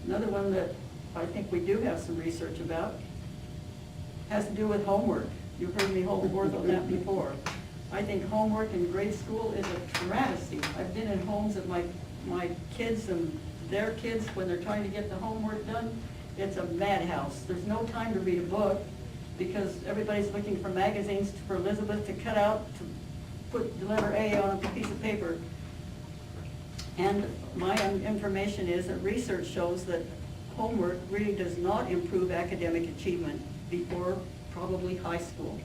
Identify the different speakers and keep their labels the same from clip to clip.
Speaker 1: Another one that I think we do have some research about has to do with homework. You've heard me hold forth on that before. I think homework in grade school is a travesty. I've been in homes of my kids and their kids when they're trying to get the homework done. It's a madhouse. There's no time to read a book because everybody's looking for magazines for Elizabeth to cut out to put the letter A on a piece of paper. And my information is that research shows that homework really does not improve academic achievement before probably high school.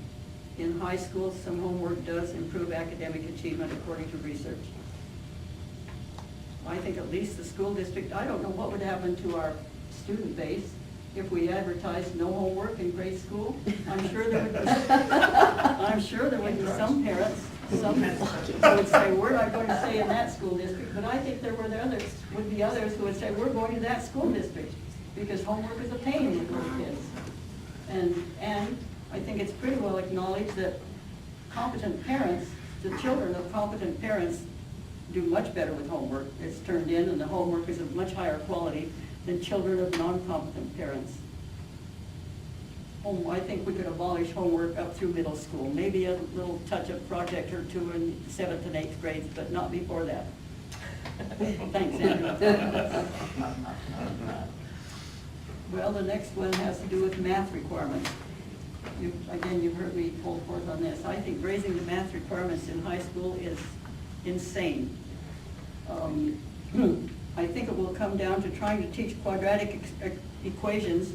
Speaker 1: In high school, some homework does improve academic achievement according to research. I think at least the school district, I don't know what would happen to our student base if we advertised no homework in grade school. I'm sure there would be some parents, some who would say, we're not going to stay in that school district, but I think there would be others who would say, we're going to that school district because homework is a pain with little kids. And I think it's pretty well acknowledged that competent parents, the children of competent parents do much better with homework. It's turned in and the homework is of much higher quality than children of non-competent parents. I think we could abolish homework up through middle school, maybe a little touch-up project or two in 7th and 8th grades, but not before that. Thanks, Andrew. Well, the next one has to do with math requirements. Again, you've heard me hold forth on this. I think raising the math requirements in high school is insane. I think it will come down to trying to teach quadratic equations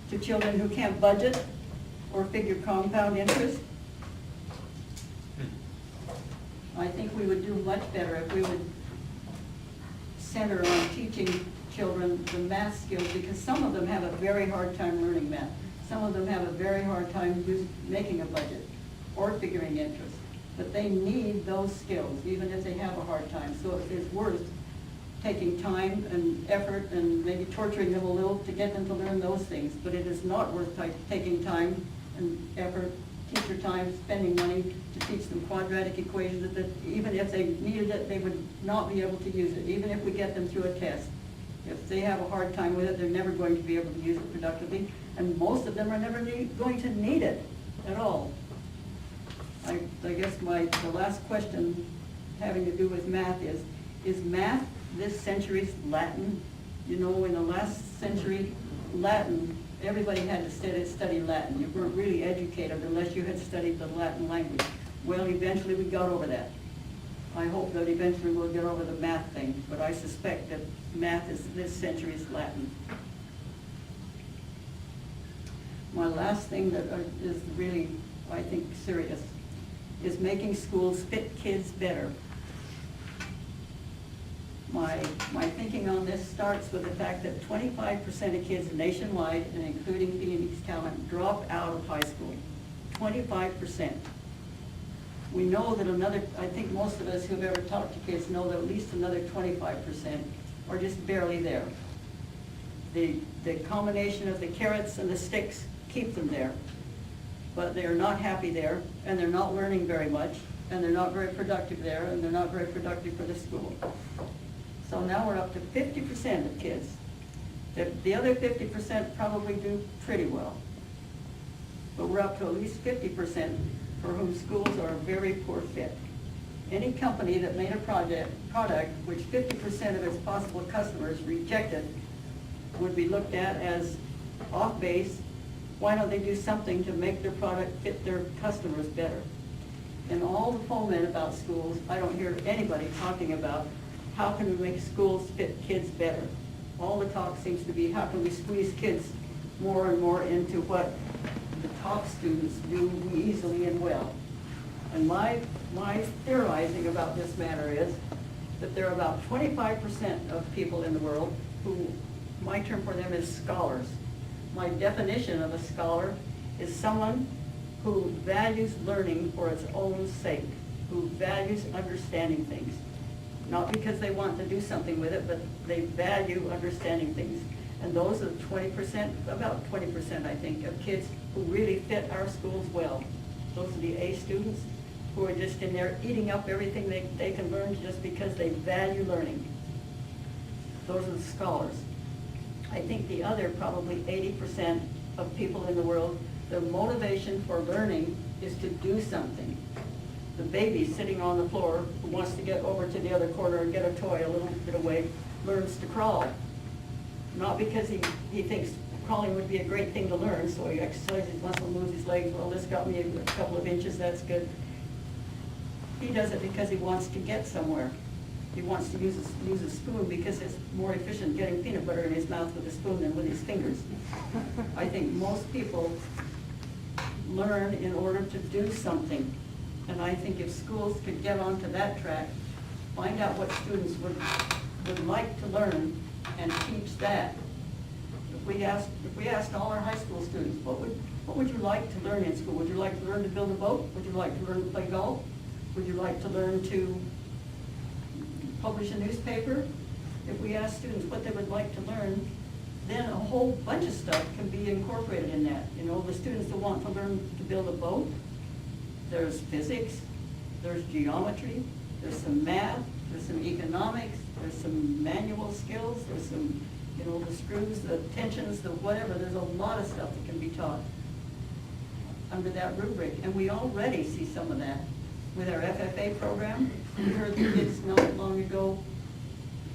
Speaker 1: to children who can't budget or figure compound interest. I think we would do much better if we would center on teaching children the math skills, because some of them have a very hard time learning math. Some of them have a very hard time making a budget or figuring interest. But they need those skills, even if they have a hard time. So it's worth taking time and effort and maybe torturing them a little to get them to learn those things. But it is not worth taking time and effort, teacher time, spending money to teach them quadratic equations that even if they needed it, they would not be able to use it, even if we get them through a test. If they have a hard time with it, they're never going to be able to use it productively, and most of them are never going to need it at all. I guess the last question having to do with math is math this century's Latin? You know, in the last century, Latin, everybody had to study Latin. You weren't really educated unless you had studied the Latin language. Well, eventually we got over that. I hope that eventually we'll get over the math thing, but I suspect that math is this century's Latin. My last thing that is really, I think, serious is making schools fit kids better. My thinking on this starts with the fact that 25% of kids nationwide, and including Phoenix County, drop out of high school. 25%. We know that I think most of us who've ever talked to kids know that at least another 25% are just barely there. The combination of the carrots and the sticks keep them there, but they're not happy there, and they're not learning very much, and they're not very productive there, and they're not very productive for the school. So now we're up to 50% of kids. The other 50% probably do pretty well, but we're up to at least 50% for whom schools are a very poor fit. Any company that made a product which 50% of its possible customers rejected would be looked at as off base. Why don't they do something to make their product fit their customers better? In all the foment about schools, I don't hear anybody talking about how can we make schools fit kids better. All the talk seems to be how can we squeeze kids more and more into what the top students do easily and well. And my theorizing about this matter is that there are about 25% of people in the world who, my term for them is scholars. My definition of a scholar is someone who values learning for its own sake, who values understanding things. Not because they want to do something with it, but they value understanding things. And those are 20%, about 20%, I think, of kids who really fit our schools well. Those are the A students who are just in there eating up everything they can learn just because they value learning. Those are the scholars. I think the other, probably 80% of people in the world, their motivation for learning is to do something. The baby sitting on the floor who wants to get over to the other corner and get a toy a little bit away learns to crawl. Not because he thinks crawling would be a great thing to learn, so he exercises his muscle, moves his legs. Well, this got me a couple of inches, that's good. He does it because he wants to get somewhere. He wants to use a spoon because it's more efficient getting peanut butter in his mouth with a spoon than with his fingers. I think most people learn in order to do something. And I think if schools could get onto that track, find out what students would like to learn and teach that. If we asked all our high school students, what would you like to learn in school? Would you like to learn to build a boat? Would you like to learn to play golf? Would you like to learn to publish a newspaper? If we ask students what they would like to learn, then a whole bunch of stuff can be incorporated in that. You know, the students that want to learn to build a boat, there's physics, there's geometry, there's some math, there's some economics, there's some manual skills, there's some, you know, the screws, the tensions, the whatever. There's a lot of stuff that can be taught under that rubric. And we already see some of that with our FFA program. We heard the kids not long ago,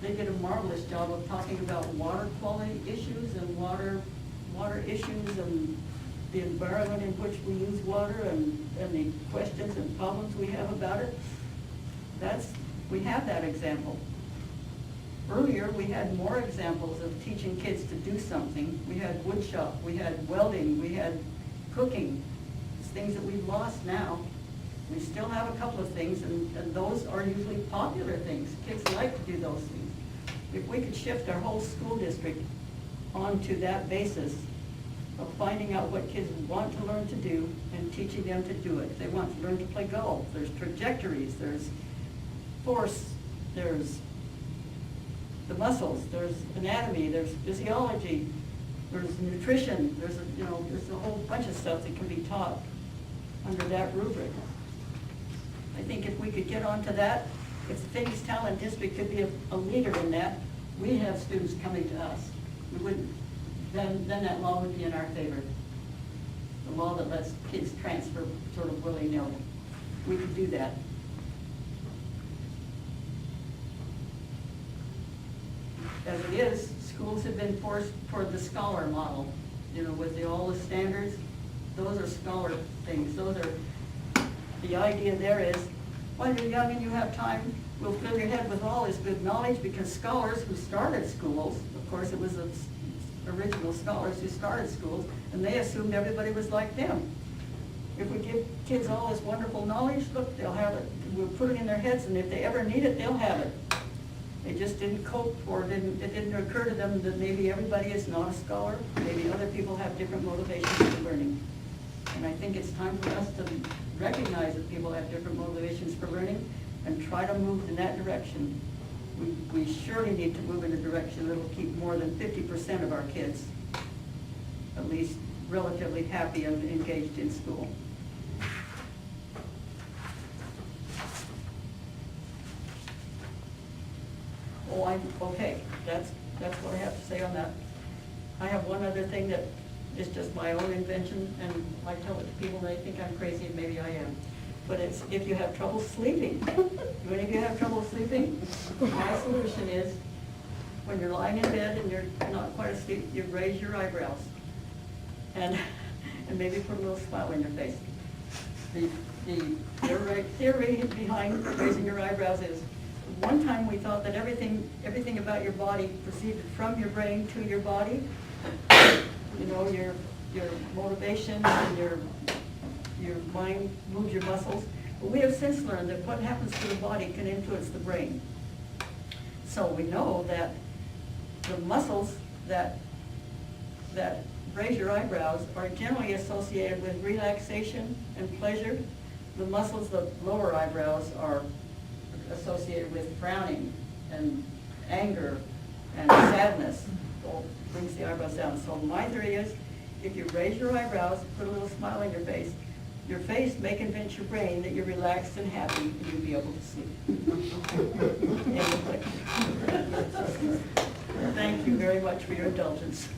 Speaker 1: they did a marvelous job of talking about water quality issues and water issues and the environment in which we use water and the questions and problems we have about it. We have that example. Earlier, we had more examples of teaching kids to do something. We had wood shop, we had welding, we had cooking. It's things that we've lost now. We still have a couple of things, and those are usually popular things. Kids like to do those things. If we could shift our whole school district onto that basis of finding out what kids want to learn to do and teaching them to do it. If they want to learn to play golf, there's trajectories, there's force, there's the muscles, there's anatomy, there's physiology, there's nutrition, there's a whole bunch of stuff that can be taught under that rubric. I think if we could get onto that, if the Phoenix Talent District could be a leader in that, we'd have students coming to us. We wouldn't, then that law would be in our favor. The law that lets kids transfer sort of willy-nilly. We could do that. As it is, schools have been forced toward the scholar model, you know, with all the standards. Those are scholar things. Those are, the idea there is, while you're young and you have time, we'll fill your head with all this good knowledge, because scholars who started schools, of course it was the original scholars who started schools, and they assumed everybody was like them. If we give kids all this wonderful knowledge, look, they'll have it. We'll put it in their heads, and if they ever need it, they'll have it. They just didn't cope, or it didn't occur to them that maybe everybody is not a scholar. Maybe other people have different motivations for learning. And I think it's time for us to recognize that people have different motivations for learning and try to move in that direction. We surely need to move in a direction that will keep more than 50% of our kids at least relatively happy and engaged in school. Okay, that's what I have to say on that. I have one other thing that is just my own invention, and I tell it to people, they think I'm crazy, and maybe I am. But it's if you have trouble sleeping. Do any of you have trouble sleeping? My solution is, when you're lying in bed and you're not quite asleep, you raise your eyebrows. And maybe put a little smile on your face. The theory behind raising your eyebrows is, one time we thought that everything about your body proceeded from your brain to your body. You know, your motivation and your mind moves your muscles. But we have since learned that what happens to the body can influence the brain. So we know that the muscles that raise your eyebrows are generally associated with relaxation and pleasure. The muscles, the lower eyebrows, are associated with frowning and anger and sadness. So it brings the eyebrows down. So my theory is, if you raise your eyebrows, put a little smile on your face may convince your brain that you're relaxed and happy, and you'll be able to sleep. End of lecture. Thank you very much for your indulgence.